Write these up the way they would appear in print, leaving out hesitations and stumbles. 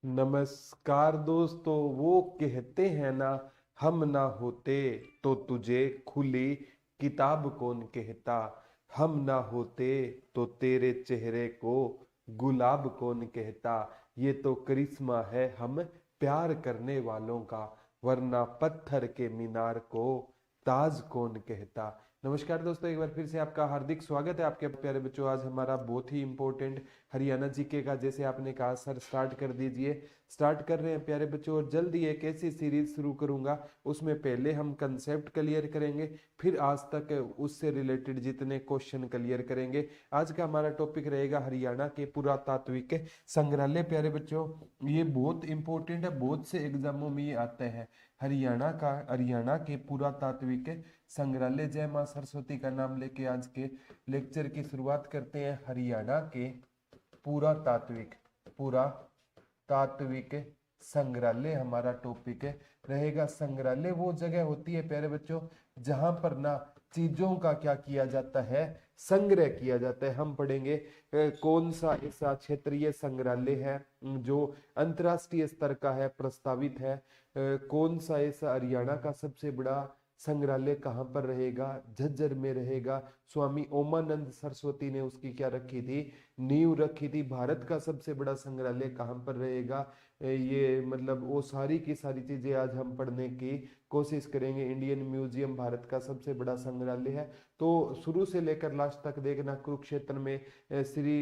नमस्कार दोस्तों। वो कहते हैं ना, हम ना होते तो तुझे खुली किताब कौन कहता। हम ना होते तो तेरे चेहरे को गुलाब कौन कहता। ये तो करिश्मा है हम प्यार करने वालों का, वरना पत्थर के मीनार को ताज कौन कहता। नमस्कार दोस्तों, एक बार फिर से आपका हार्दिक स्वागत है आपके प्यारे बच्चों। आज हमारा बहुत ही इंपॉर्टेंट हरियाणा जीके का, जैसे आपने कहा सर स्टार्ट कर दीजिए, स्टार्ट कर रहे हैं प्यारे बच्चों। और जल्दी एक ऐसी सीरीज शुरू करूंगा, उसमें पहले हम कंसेप्ट क्लियर करेंगे, फिर आज तक उससे रिलेटेड जितने क्वेश्चन क्लियर करेंगे। आज का हमारा टॉपिक रहेगा हरियाणा के पुरातात्विक संग्रहालय। प्यारे बच्चों, ये बहुत इंपॉर्टेंट है, बहुत से एग्जामों में ये आता है। हरियाणा के पुरातात्विक संग्रहालय। जय मां सरस्वती का नाम लेके आज के लेक्चर की शुरुआत करते हैं। हरियाणा के पुरातात्विक पुरातात्विक संग्रहालय हमारा टॉपिक है रहेगा। संग्रहालय वो जगह होती है प्यारे बच्चों, जहां पर ना चीजों का क्या किया जाता है, संग्रह किया जाता है। हम पढ़ेंगे कौन सा ऐसा क्षेत्रीय संग्रहालय है जो अंतरराष्ट्रीय स्तर का है, प्रस्तावित है। कौन सा ऐसा हरियाणा का सबसे बड़ा संग्रहालय कहाँ पर रहेगा, झज्जर में रहेगा। स्वामी ओमानंद सरस्वती ने उसकी क्या रखी थी, नींव रखी थी। भारत का सबसे बड़ा संग्रहालय कहाँ पर रहेगा, ये मतलब वो सारी की सारी चीजें आज हम पढ़ने की कोशिश करेंगे। इंडियन म्यूजियम भारत का सबसे बड़ा संग्रहालय है। तो शुरू से लेकर लास्ट तक देखना। कुरुक्षेत्र में श्री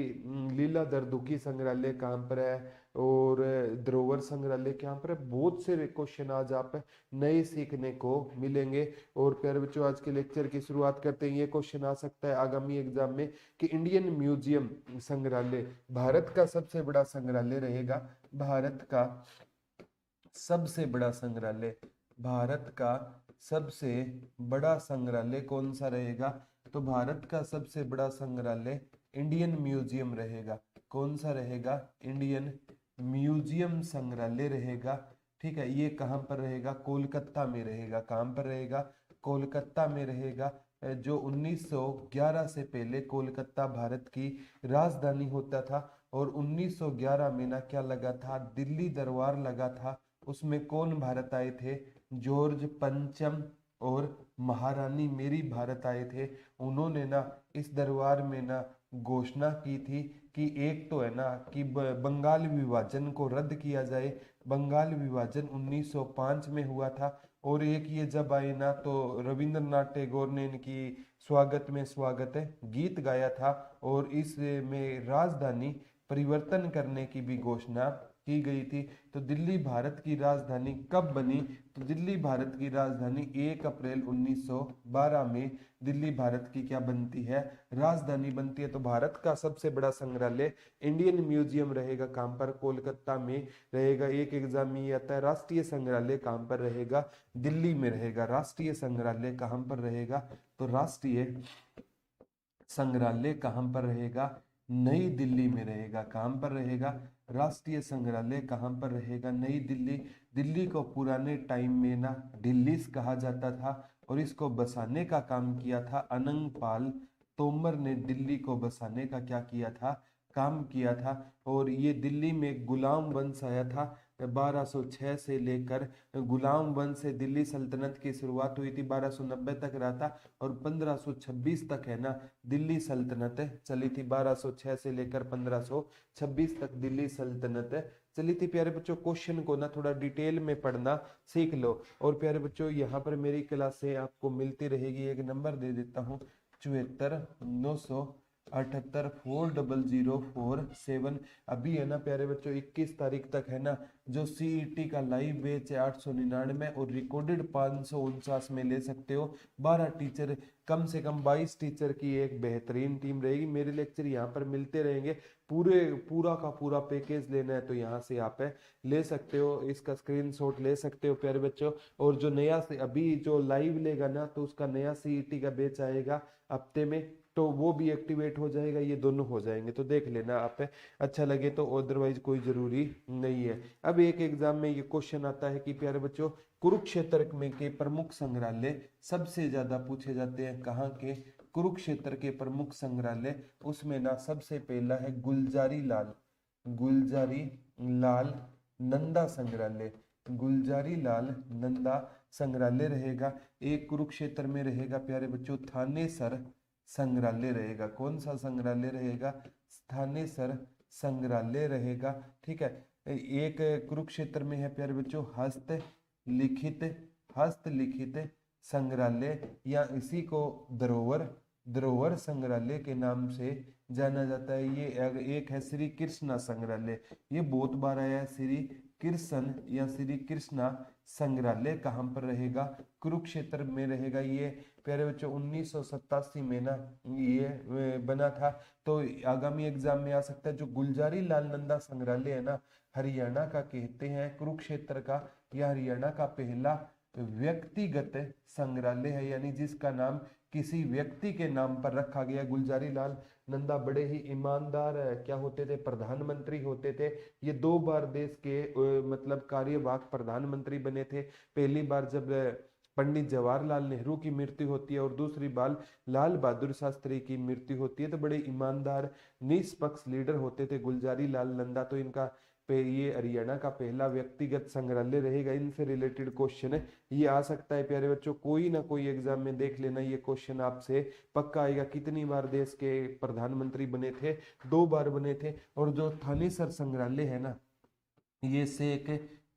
लीलाधर दुखी संग्रहालय कहाँ पर है, और धरोहर संग्रहालय कहाँ पर है। बहुत से क्वेश्चन आज आप नए सीखने को मिलेंगे। और प्यारे बच्चों, आज के लेक्चर की शुरुआत करते हैं। ये क्वेश्चन आ सकता है आगामी एग्जाम में कि इंडियन म्यूजियम संग्रहालय भारत का सबसे बड़ा संग्रहालय रहेगा। भारत का सबसे बड़ा संग्रहालय, भारत का सबसे बड़ा संग्रहालय कौन सा रहेगा। तो भारत का सबसे बड़ा संग्रहालय इंडियन म्यूजियम रहेगा। कौन सा रहेगा, इंडियन म्यूजियम संग्रहालय रहेगा। ठीक है, ये कहाँ पर रहेगा, कोलकाता में रहेगा। कहाँ पर रहेगा, कोलकाता में रहेगा। जो 1911 से पहले कोलकाता भारत की राजधानी होता था, और 1911 में ना क्या लगा था, दिल्ली दरबार लगा था। उसमें कौन भारत आए थे, जॉर्ज पंचम और महारानी मेरी भारत आए थे। उन्होंने ना इस दरबार में ना घोषणा की थी कि एक तो है ना कि बंगाल विभाजन को रद्द किया जाए। बंगाल विभाजन 1905 में हुआ था। और एक ये जब आए ना तो रविंद्रनाथ टैगोर ने इनकी स्वागत है गीत गाया था। और इस में राजधानी परिवर्तन करने की भी घोषणा की गई थी। तो दिल्ली भारत की राजधानी कब बनी, तो दिल्ली भारत की राजधानी 1 अप्रैल 1912 में दिल्ली भारत की क्या बनती है, राजधानी बनती है। तो भारत का सबसे बड़ा संग्रहालय इंडियन म्यूजियम रहेगा। कहाँ पर, कोलकाता में रहेगा। एक एग्जाम में ये आता है, राष्ट्रीय संग्रहालय कहाँ पर रहेगा, दिल्ली में रहेगा। राष्ट्रीय संग्रहालय कहाँ पर रहेगा, तो राष्ट्रीय संग्रहालय कहाँ पर रहेगा, नई दिल्ली में रहेगा। कहाँ पर रहेगा, राष्ट्रीय संग्रहालय कहाँ पर रहेगा, नई दिल्ली। दिल्ली को पुराने टाइम में ना दिल्लीस कहा जाता था, और इसको बसाने का काम किया था अनंग पाल तोमर ने। दिल्ली को बसाने का क्या किया था, काम किया था। और ये दिल्ली में गुलाम वंश आया था 1206 से लेकर। गुलाम वंश से दिल्ली सल्तनत की शुरुआत हुई थी, 1290 तक रहा था। और 1526 तक है ना दिल्ली सल्तनत चली थी। 1206 से लेकर 1526 तक दिल्ली सल्तनत चली थी। प्यारे बच्चों, क्वेश्चन को ना थोड़ा डिटेल में पढ़ना सीख लो। और प्यारे बच्चों, यहाँ पर मेरी क्लास से आपको मिलती रहेगी, एक नंबर दे देता हूँ, 74 978 4004 7। अभी है ना प्यारे बच्चों, 21 तारीख तक है ना जो सीईटी का लाइव बैच है 899, और रिकॉर्डेड 549 में ले सकते हो। 12 टीचर, कम से कम 22 टीचर की एक बेहतरीन टीम रहेगी। मेरे लेक्चर यहाँ पर मिलते रहेंगे। पूरा का पूरा पैकेज लेना है तो यहाँ से आप ले सकते हो, इसका स्क्रीनशॉट ले सकते हो प्यारे बच्चों। और जो नया से अभी जो लाइव लेगा ना, तो उसका नया सीईटी का बैच आएगा हफ्ते में, तो वो भी एक्टिवेट हो जाएगा। ये दोनों हो जाएंगे, तो देख लेना आप, अच्छा लगे तो। अदरवाइज कोई जरूरी नहीं है। अब एक एग्जाम में ये क्वेश्चन आता है कि प्यारे बच्चों, कुरुक्षेत्र में के प्रमुख संग्रहालय सबसे ज्यादा पूछे जाते हैं कहाँ के, कुरुक्षेत्र के प्रमुख संग्रहालय। उसमें ना सबसे पहला है गुलजारी लाल नंदा संग्रहालय, गुलजारी लाल नंदा संग्रहालय रहेगा। एक कुरुक्षेत्र में रहेगा प्यारे बच्चों थानेसर संग्रहालय रहेगा। कौन सा संग्रहालय रहेगा? थानेसर संग्रहालय रहेगा। ठीक है, एक कुरुक्षेत्र में है प्यारे बच्चों हस्तलिखित संग्रहालय, या इसी को धरोहर संग्रहालय के नाम से जाना जाता है। ये एक है श्री कृष्णा संग्रहालय, ये बहुत बार आया है। श्री कृष्ण या श्री कृष्णा संग्रहालय कहाँ पर रहेगा? कुरुक्षेत्र में रहेगा। ये प्यारे बच्चों 1987 में ना ये बना था। तो आगामी एग्जाम में आ सकता है। जो गुलजारी लाल नंदा संग्रहालय है ना, हरियाणा का कहते हैं कुरुक्षेत्र का, यह हरियाणा का पहला व्यक्तिगत संग्रहालय है, यानी जिसका नाम किसी व्यक्ति के नाम पर रखा गया। गुलजारी लाल नंदा बड़े ही ईमानदार क्या होते थे? प्रधानमंत्री होते थे। ये 2 बार देश के मतलब कार्यवाहक प्रधानमंत्री बने थे। पहली बार जब पंडित जवाहरलाल नेहरू की मृत्यु होती है और दूसरी बार लाल बहादुर शास्त्री की मृत्यु होती है। तो बड़े ईमानदार निष्पक्ष लीडर होते थे गुलजारी लाल नंदा। तो इनका ये हरियाणा का पहला व्यक्तिगत संग्रहालय रहेगा। इनसे रिलेटेड क्वेश्चन है, ये आ सकता है प्यारे बच्चों। कोई ना कोई एग्जाम में देख लेना, ये क्वेश्चन आपसे पक्का आएगा। कितनी बार देश के प्रधानमंत्री बने थे? 2 बार बने थे। और जो थानेसर संग्रहालय है ना, ये शेख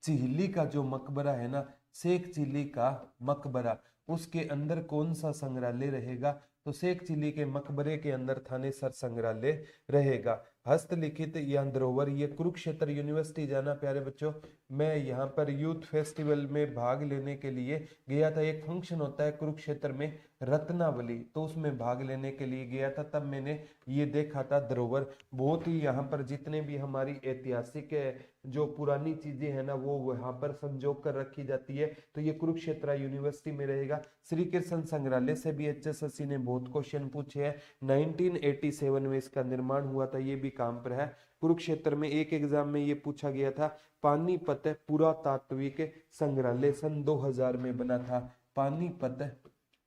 चिल्ली का जो मकबरा है ना, शेख चिल्ली का मकबरा, उसके अंदर कौन सा संग्रहालय रहेगा? तो शेख चिल्ली के मकबरे के अंदर थानेसर संग्रहालय रहेगा। हस्तलिखित या धरोहर, ये कुरुक्षेत्र यूनिवर्सिटी जाना प्यारे बच्चों। मैं यहाँ पर यूथ फेस्टिवल में भाग लेने के लिए गया था। एक फंक्शन होता है कुरुक्षेत्र में रत्नावली, तो उसमें भाग लेने के लिए गया था। तब मैंने ये देखा था धरोहर। बहुत ही यहाँ पर जितने भी हमारी ऐतिहासिक जो पुरानी चीजें हैं ना, वो वहां पर संजो कर रखी जाती है। तो ये कुरुक्षेत्र यूनिवर्सिटी में रहेगा। श्री कृष्ण संग्रहालय से भी एचएसएससी ने बहुत क्वेश्चन पूछे हैं। 1987 में इसका निर्माण हुआ था, ये भी काम पर है। कुरुक्षेत्र में एक एग्जाम में ये पूछा गया था। पानीपत पुरातात्विक संग्रहालय सन 2000 में बना था। पानीपत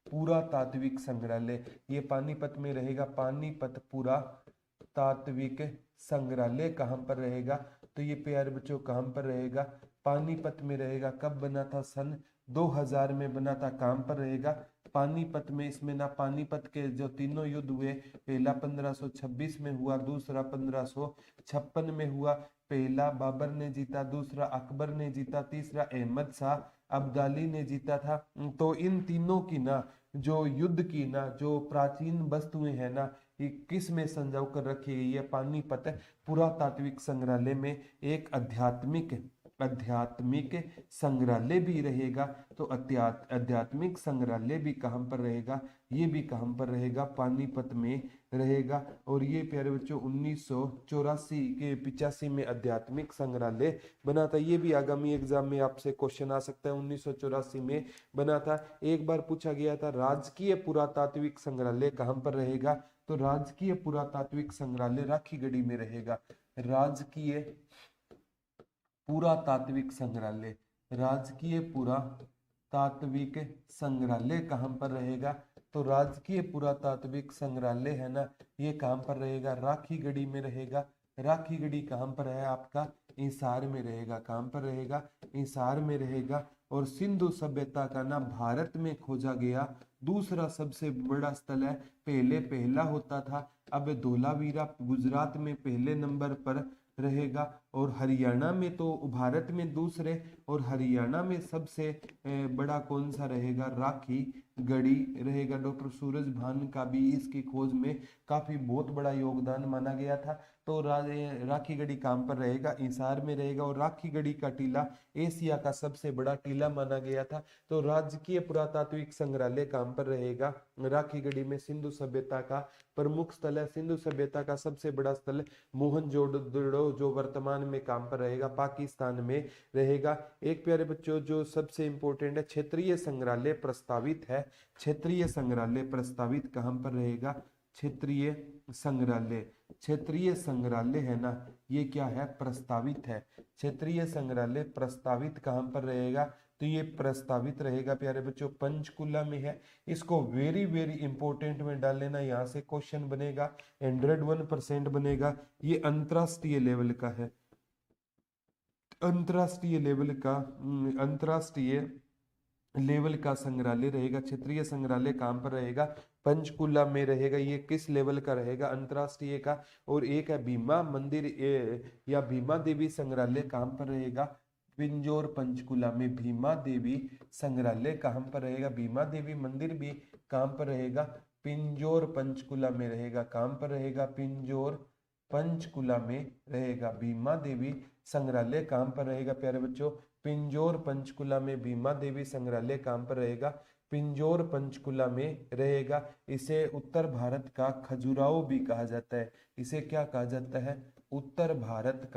पुरातात्विक संग्रहालय, ये पानीपत में रहेगा। पानीपत पुरातात्विक संग्रहालय कहाँ पर रहेगा? तो ये प्यारे बच्चों कहाँ पर रहेगा? पानीपत में रहेगा। कब बना था? सन 2000 में बना था। कहाँ पर रहेगा? पानीपत में। इसमें ना पानीपत के जो तीनों युद्ध हुए, पहला 1526 में हुआ, दूसरा 1556 में हुआ। पहला बाबर ने जीता, दूसरा अकबर ने जीता, तीसरा अहमद शाह अब्दाली ने जीता था। तो इन तीनों की ना जो युद्ध की ना जो प्राचीन वस्तुएं हैं ना, ये किस में संजो कर रखी गई है? पानीपत पुरातात्विक संग्रहालय में। एक आध्यात्मिक संग्रहालय भी रहेगा। तो आध्यात्मिक संग्रहालय भी कहाँ पर रहेगा? ये भी कहाँ पर रहेगा? पानीपत में रहेगा। और ये प्यारे बच्चों 1984 के 85 में आध्यात्मिक संग्रहालय बना था। ये भी आगामी एग्जाम में आपसे क्वेश्चन आ सकता है। 1984 में बना था। एक बार पूछा गया था राजकीय पुरातात्विक संग्रहालय कहाँ पर रहेगा? तो राजकीय पुरातात्विक संग्रहालय राखीगढ़ी में रहेगा। राजकीय पुरातात्विक संग्रहालय, राजकीय पुरातात्विक संग्रहालय कहाँ पर रहेगा? तो राजकीय पुरातात्विक संग्रहालय है ना, ये कहाँ पर रहेगा? राखीगढ़ी में रहेगा। राखीगढ़ी कहाँ पर है आपका? हिसार में रहेगा। कहाँ पर रहेगा? हिसार में रहेगा। और सिंधु सभ्यता का ना भारत में खोजा गया दूसरा सबसे बड़ा स्थल है। पहले पहला होता था, अब धोलावीरा गुजरात में पहले नंबर पर रहेगा। और हरियाणा में तो भारत में दूसरे, और हरियाणा में सबसे बड़ा कौन सा रहेगा? राखीगढ़ी रहेगा। डॉक्टर सूरज भान का भी इसकी खोज में काफी बहुत बड़ा योगदान माना गया था। तो राखीगढ़ी कहाँ पर रहेगा? हिसार में रहेगा। और राखीगढ़ी का टीला एशिया का सबसे बड़ा टीला माना गया था। तो राजकीय पुरातात्विक संग्रहालय कहाँ पर रहेगा? राखीगढ़ी में। सिंधु सभ्यता का प्रमुख स्थल है। सिंधु सभ्यता का सबसे बड़ा स्थल मोहनजोदड़ो जो वर्तमान में कहाँ पर रहेगा? पाकिस्तान में रहेगा। एक प्यारे बच्चों जो सबसे इंपॉर्टेंट है, क्षेत्रीय संग्रहालय प्रस्तावित है। क्षेत्रीय संग्रहालय प्रस्तावित कहाँ पर रहेगा? क्षेत्रीय संग्रहालय, क्षेत्रीय संग्रहालय है ना, ये क्या है? प्रस्तावित है। क्षेत्रीय संग्रहालय प्रस्तावित कहाँ पर रहेगा? तो ये प्रस्तावित रहेगा प्यारे बच्चों पंचकुला में है। इसको वेरी वेरी इंपॉर्टेंट में डाल लेना, यहाँ से क्वेश्चन बनेगा, 101% बनेगा। ये अंतरराष्ट्रीय लेवल का है। अंतर्राष्ट्रीय लेवल का संग्रहालय रहेगा। क्षेत्रीय संग्रहालय कहाँ पर रहेगा? पंचकुला में रहेगा। ये किस लेवल का रहेगा? अंतर्राष्ट्रीय का। और एक है भीमा मंदिर या भीमा देवी संग्रहालय कहाँ पर रहेगा? पिंजौर पंचकुला में भीमा देवी संग्रहालय कहाँ पर रहेगा? भीमा देवी मंदिर भी कहाँ पर रहेगा? पिंजौर पंचकुला में रहेगा। कहाँ पर रहेगा? पिंजौर पंचकुला में रहेगा। भीमा देवी संग्रहालय कहाँ पर रहेगा प्यारे बच्चों? पिंजौर पंचकुला में भीमा देवी संग्रहालय कहाँ पर रहेगा? पिंजौर पंचकुला में रहेगा। इसे उत्तर भारत का खजुराहो भी कहा जाता है। इसे क्या कहा जाता है? उत्तर भारत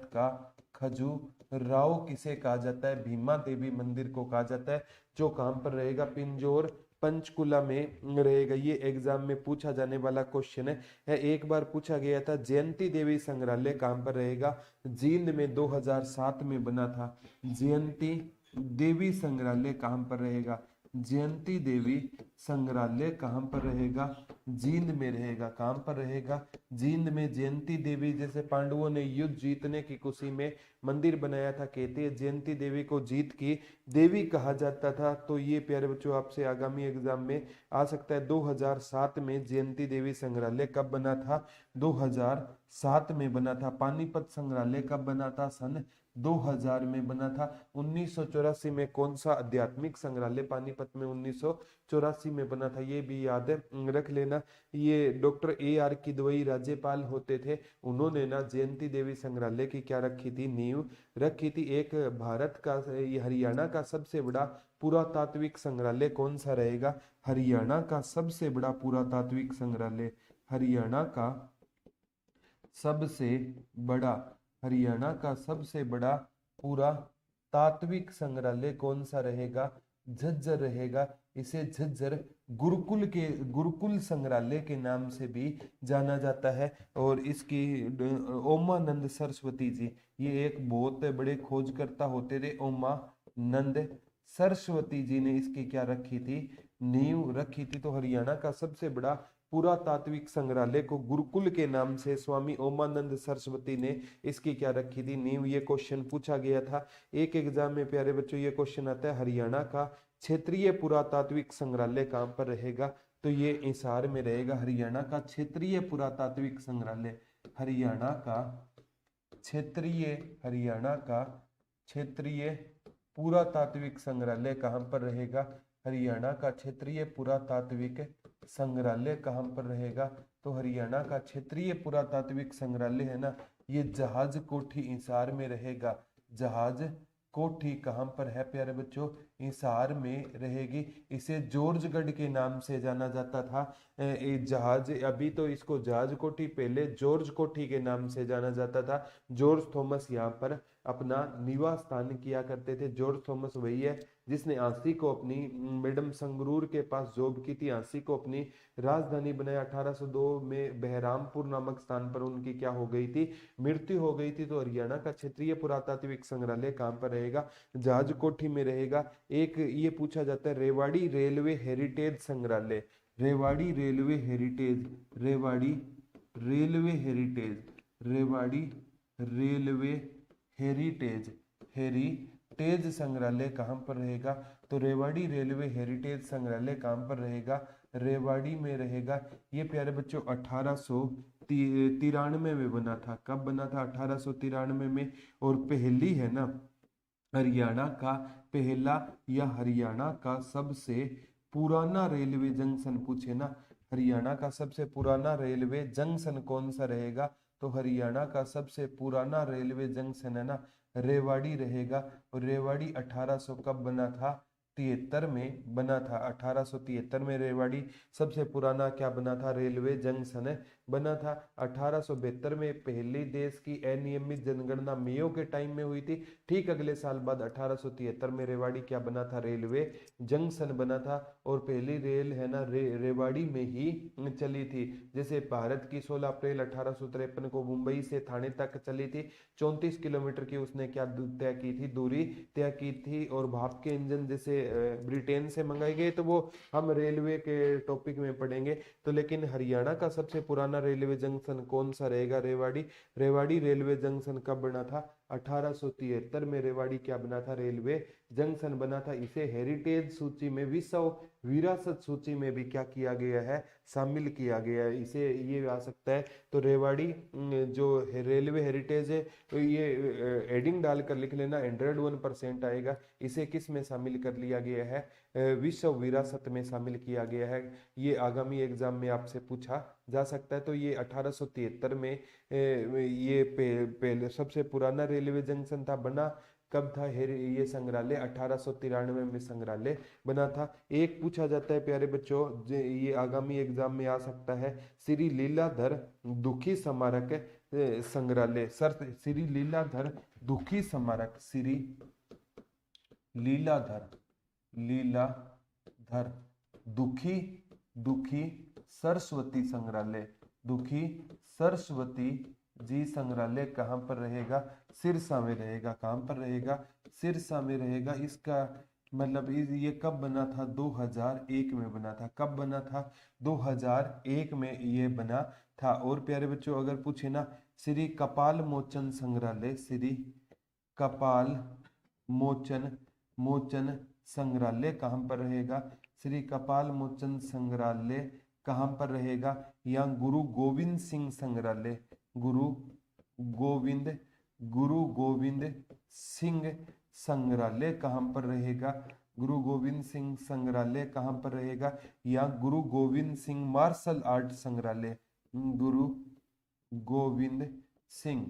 का खजुराहो किसे कहा जाता है? भीमा देवी मंदिर को कहा जाता है, जो कहां पर रहेगा? पिंजौर पंचकुला में रहेगा। ये एग्जाम में पूछा जाने वाला क्वेश्चन है। एक बार पूछा गया था जयंती देवी संग्रहालय कहां पर रहेगा? जींद में 2007 में बना था। जयंती देवी संग्रहालय कहां पर रहेगा? जयंती देवी संग्रहालय कहां पर रहेगा? जींद में रहेगा। कहां पर रहेगा? जींद में। जयंती देवी, जैसे पांडवों ने युद्ध जीतने की खुशी में मंदिर बनाया था, कहते हैं जयंती देवी को जीत की देवी कहा जाता था। तो ये प्यारे बच्चों आपसे आगामी एग्जाम में आ सकता है। 2007 में जयंती देवी संग्रहालय कब बना था? 2007 में बना था। पानीपत संग्रहालय कब बना था? सन 2000 में बना था। 1984 में कौन सा आध्यात्मिक संग्रहालय पानीपत में 1984 में बना था? ये भी याद रख लेना। ये डॉक्टर AR किदवई राज्यपाल होते थे, उन्होंने ना जयंती देवी संग्रहालय की क्या रखी थी? नींव रखी थी। एक भारत का, ये हरियाणा का सबसे बड़ा पुरातात्विक संग्रहालय कौन सा रहेगा? हरियाणा का सबसे बड़ा पुरातात्विक संग्रहालय, हरियाणा का सबसे बड़ा, हरियाणा का सबसे बड़ा पुरातात्विक संग्रहालय कौन सा रहेगा? झज्जर रहेगा। इसे झज्जर गुरुकुल संग्रहालय के नाम से भी जाना जाता है। और इसकी ओमानंद सरस्वती जी, ये एक बहुत बड़े खोजकर्ता होते थे। ओमानंद सरस्वती जी ने इसकी क्या रखी थी? नींव रखी थी। तो हरियाणा का सबसे बड़ा पुरातात्विक संग्रहालय को गुरुकुल के नाम से स्वामी ओमानंद सरस्वती ने इसकी क्या रखी थी? नींव। ये क्वेश्चन पूछा गया था एक एग्जाम में प्यारे बच्चों। ये क्वेश्चन आता है हरियाणा का क्षेत्रीय पुरातात्विक संग्रहालय कहां पर रहेगा? तो ये हिसार में रहेगा। हरियाणा का क्षेत्रीय पुरातात्विक संग्रहालय, हरियाणा का क्षेत्रीय पुरातात्विक संग्रहालय कहां पर रहेगा? हरियाणा का क्षेत्रीय पुरातात्विक संग्रहालय कहां पर रहेगा? तो हरियाणा का क्षेत्रीय पुरातात्विक संग्रहालय है ना, ये जहाज कोठी हिसार में रहेगा। जहाज कोठी कहां पर है प्यारे बच्चों? हिसार में रहेगी। इसे जॉर्जगढ़ के नाम से जाना जाता था। ये जहाज, अभी तो इसको जहाज कोठी, पहले जॉर्ज कोठी के नाम से जाना जाता था। जॉर्ज थॉमस यहाँ पर अपना निवास स्थान किया करते थे। जॉर्ज थॉमस वही है जिसने झांसी को अपनी, मैडम संगरूर के पास जॉब की थी, झांसी को अपनी राजधानी बनाया। 1802 में बहरामपुर नामक स्थान पर उनकी क्या हो गई थी? मृत्यु हो गई थी। तो हरियाणा का क्षेत्रीय पुरातात्विक संग्रहालय कहां पर रहेगा? जहाज कोठी में रहेगा। एक ये पूछा जाता है रेवाड़ी रेलवे हेरिटेज संग्रहालय, Rewari railway heritage, Rewari railway heritage, Rewari railway heritage संग्रहालय कहां पर रहेगा? तो रेवाड़ी रेलवे हेरिटेज संग्रहालय कहां पर रहेगा? रेवाड़ी में रहेगा। ये प्यारे बच्चों 1893 में बना था। कब बना था? 1893 में। और पहली है ना, हरियाणा का पहला या हरियाणा का सबसे पुराना रेलवे जंक्शन पूछे ना, हरियाणा का सबसे पुराना रेलवे जंक्शन कौन सा रहेगा? तो हरियाणा का सबसे पुराना रेलवे जंक्शन है ना, रेवाड़ी रहेगा। और रेवाड़ी 1800 कब बना था? 73 में बना था। 1873 में रेवाड़ी सबसे पुराना क्या बना था? रेलवे जंक्शन बना था। 1872 में पहली देश की अनियमित जनगणना मेयो के टाइम में हुई थी। ठीक अगले साल बाद 1873 में रेवाड़ी क्या बना था? रेलवे जंक्शन बना था। और पहली रेल है ना रेवाड़ी में ही चली थी। जैसे भारत की 16 अप्रैल 1853 को मुंबई से थाने तक चली थी। 34 किलोमीटर की उसने क्या तय की थी? दूरी तय की थी। और भाप के इंजन जैसे ब्रिटेन से मंगाए गए, तो वो हम रेलवे के टॉपिक में पढ़ेंगे। तो लेकिन हरियाणा का सबसे पुराना रेलवे जंक्शन कौन सा रहेगा? रेवाड़ी। रेवाड़ी रेलवे जंक्शन कब बना था? 1873 में रेवाड़ी क्या बना था? रेलवे जंक्शन बना था। इसे हेरिटेज सूची में, विश्व विरासत सूची में भी क्या किया गया है? शामिल किया गया है। इसे ये आ सकता है। तो रेवाड़ी जो रेलवे हेरिटेज है, तो ये एडिंग डालकर लिख लेना, 101% आएगा। इसे किस में शामिल कर लिया गया है? विश्व विरासत में शामिल किया गया है। ये आगामी एग्जाम में आपसे पूछा जा सकता है। तो ये 1873 में ये पहले सबसे पुराना रेलवे जंक्शन था। बना कब था ये संग्रहालय? 1893 में संग्रहालय बना था। एक पूछा जाता है प्यारे बच्चों, ये आगामी एग्जाम में आ सकता है, श्री लीलाधर दुखी स्मारक संग्रहालय। सर, श्री लीलाधर दुखी स्मारक, श्री लीलाधर लीलाधर दुखी दुखी सरस्वती संग्रहालय, दुखी सरस्वती जी संग्रहालय कहाँ पर रहेगा? सिरसा में रहेगा। कहाँ पर रहेगा? सिरसा में रहेगा। इसका मतलब ये कब बना था? 2001 में बना था। कब बना था? 2001 में ये बना था। और प्यारे बच्चों अगर पूछे ना, श्री कपाल मोचन संग्रहालय, श्री कपाल मोचन संग्रहालय कहाँ पर रहेगा? श्री कपाल मोचन संग्रहालय कहाँ पर रहेगा? या गुरु गोविंद सिंह संग्रहालय, गुरु गोविंद सिंह संग्रहालय कहाँ पर रहेगा? गुरु गोविंद सिंह संग्रहालय कहाँ पर रहेगा? या गुरु गोविंद सिंह मार्शल आर्ट संग्रहालय, गुरु गोविंद सिंह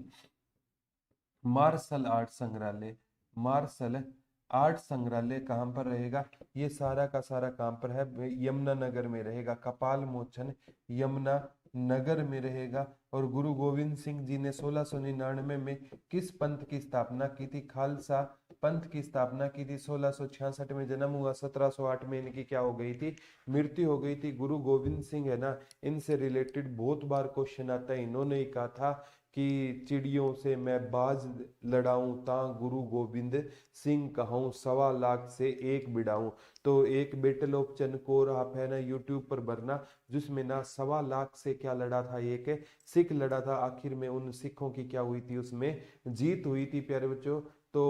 मार्शल आर्ट संग्रहालय, मार्शल आर्ट संग्रहालय कहाँ पर रहेगा? ये सारा का सारा कहाँ पर है? यमुनानगर में रहेगा। कपाल मोचन यमुना नगर में रहेगा। और गुरु गोविंद सिंह जी ने 1699 में किस पंथ की स्थापना की थी? खालसा पंथ की स्थापना की थी। 1666 में जन्म हुआ, 1708 में इनकी क्या हो गई थी? मृत्यु हो गई थी। गुरु गोविंद सिंह है ना, इनसे रिलेटेड बहुत बार क्वेश्चन आता है। इन्होंने ही कहा था कि चिड़ियों से मैं बाज लड़ाऊं, ता गुरु गोविंद सिंह कहूं, 1.25 से एक बिड़ाऊं। तो एक बेटल ऑफ चनकोर आप है ना यूट्यूब पर भरना, जिसमें ना 1.25 से क्या लड़ा था? एक सिख लड़ा था। आखिर में उन सिखों की क्या हुई थी? उसमें जीत हुई थी प्यारे बच्चों। तो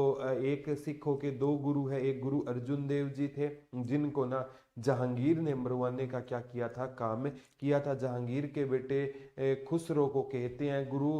एक सिखों के दो गुरु है। एक गुरु अर्जुन देव जी थे, जिनको ना जहांगीर ने मरवाने का क्या किया था? काम किया था। जहांगीर के बेटे खुसरो को कहते हैं। गुरु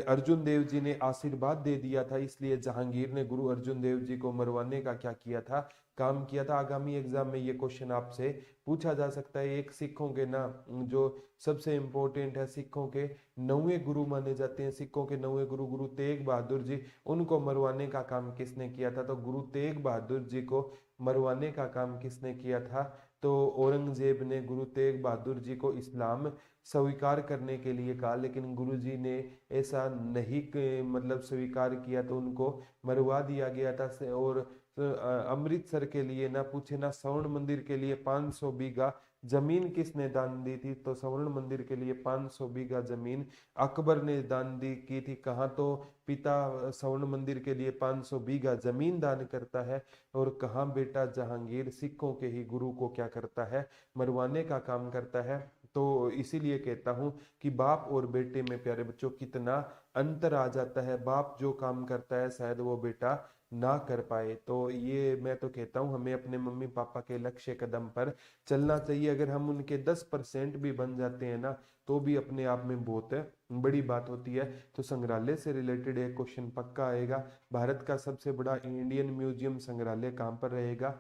अर्जुन देव जी ने आशीर्वाद दे दिया था, इसलिए जहांगीर ने गुरु अर्जुन देव जी को मरवाने का क्या किया था? काम किया था। आगामी एग्जाम में ये क्वेश्चन आपसे पूछा जा सकता है। एक सिखों के ना जो सबसे इंपॉर्टेंट है, सिखों के 9वें गुरु माने जाते हैं। सिखों के 9वें गुरु गुरु तेग बहादुर जी, उनको मरवाने का काम किसने किया था? तो गुरु तेग बहादुर जी को मरवाने का काम किसने किया था? तो औरंगजेब ने गुरु तेग बहादुर जी को इस्लाम स्वीकार करने के लिए कहा, लेकिन गुरु जी ने ऐसा नहीं मतलब स्वीकार किया, तो उनको मरवा दिया गया था। और अमृतसर के लिए ना पूछे ना, स्वर्ण मंदिर के लिए 500 बीघा जमीन किसने दान दी थी? तो स्वर्ण मंदिर के लिए 500 बीघा जमीन अकबर ने दान दी की थी। कहाँ? तो पिता स्वर्ण मंदिर के लिए 500 बीघा जमीन दान करता है। और कहाँ बेटा? जहांगीर सिखों के ही गुरु को क्या करता है? मरवाने का काम करता है। तो इसीलिए कहता हूं कि बाप और बेटे में प्यारे बच्चों कितना अंतर आ जाता है। बाप जो काम करता है शायद वो बेटा ना कर पाए। तो ये मैं तो कहता हूँ हमें अपने मम्मी पापा के लक्ष्य कदम पर चलना चाहिए। अगर हम उनके 10% भी बन जाते हैं ना, तो भी अपने आप में बहुत बड़ी बात होती है। तो संग्रहालय से रिलेटेड एक क्वेश्चन पक्का आएगा। भारत का सबसे बड़ा इंडियन म्यूजियम संग्रहालय कहाँ पर रहेगा?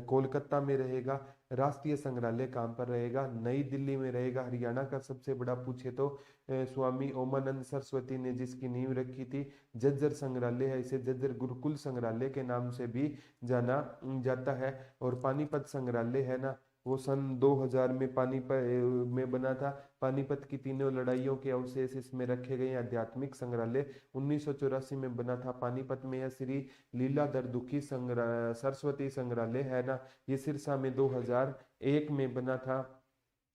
कोलकाता में रहेगा। राष्ट्रीय संग्रहालय कहाँ पर रहेगा? नई दिल्ली में रहेगा। हरियाणा का सबसे बड़ा पूछे तो स्वामी ओमानंद सरस्वती ने जिसकी नींव रखी थी, झज्जर संग्रहालय है। इसे झज्जर गुरुकुल संग्रहालय के नाम से भी जाना जाता है। और पानीपत संग्रहालय है ना, वो सन 2000 में पानीपत में बना था। पानीपत की तीनों लड़ाइयों के अवशेष इसमें रखे गए। आध्यात्मिक संग्रहालय 1984 में बना था। पानीपत में है। श्री लीलाधर दुखी सरस्वती संग्रहालय है ना, ये सिरसा में 2001 में बना था।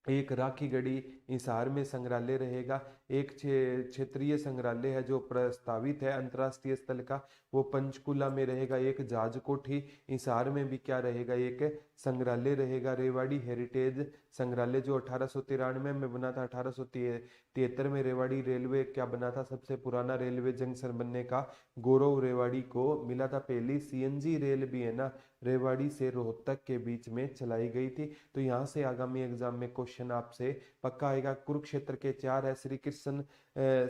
एक राखी गढ़ी हिसार में संग्रहालय रहेगा। एक क्षेत्रीय संग्रहालय है जो प्रस्तावित है अंतर्राष्ट्रीय स्थल का, वो पंचकुला में रहेगा। एक जाजकोठी हिसार में भी क्या रहेगा, एक संग्रहालय रहेगा। रेवाड़ी हेरिटेज संग्रहालय जो 1893 में बना था, 1873 में रेवाड़ी रेलवे क्या बना था, सबसे पुराना रेलवे जंक्शन बनने का गौरव रेवाड़ी को मिला था। पहली सीएनजी रेल भी है ना रेवाड़ी से रोहतक के बीच में चलाई गई थी। तो यहाँ से आगामी एग्जाम में क्वेश्चन आपसे पक्का आएगा। कुरुक्षेत्र के 4 है। श्री कृष्ण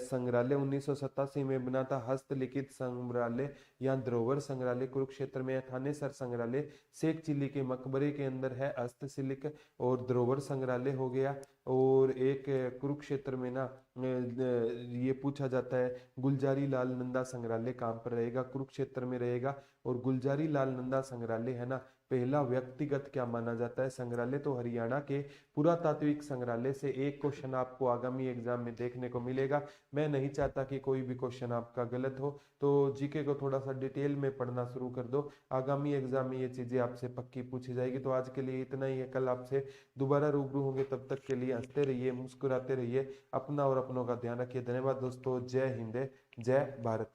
संग्रहालय 1987 में बना था। हस्तलिखित संग्रहालय या धरोहर संग्रहालय कुरुक्षेत्र में है। थानेसर संग्रहालय शेख चिल्ली के मकबरे के अंदर है। हस्तशिल्प और धरोहर संग्रहालय हो गया। और एक कुरुक्षेत्र में ना ये पूछा जाता है गुलजारी लाल नंदा संग्रहालय कहाँ पर रहेगा, कुरुक्षेत्र में रहेगा। और गुलजारी लाल नंदा संग्रहालय है ना पहला व्यक्तिगत क्या माना जाता है संग्रहालय, तो हरियाणा के पुरातात्विक संग्रहालय से एक क्वेश्चन आपको आगामी एग्जाम में देखने को मिलेगा। मैं नहीं चाहता कि कोई भी क्वेश्चन आपका गलत हो, तो जीके को थोड़ा सा डिटेल में पढ़ना शुरू कर दो। आगामी एग्जाम में ये चीजें आपसे पक्की पूछी जाएगी। तो आज के लिए इतना ही है, कल आपसे दोबारा रूबरू होंगे। तब तक के लिए हंसते रहिए, मुस्कुराते रहिए, अपना और अपनों का ध्यान रखिए। धन्यवाद दोस्तों। जय हिंद, जय भारत।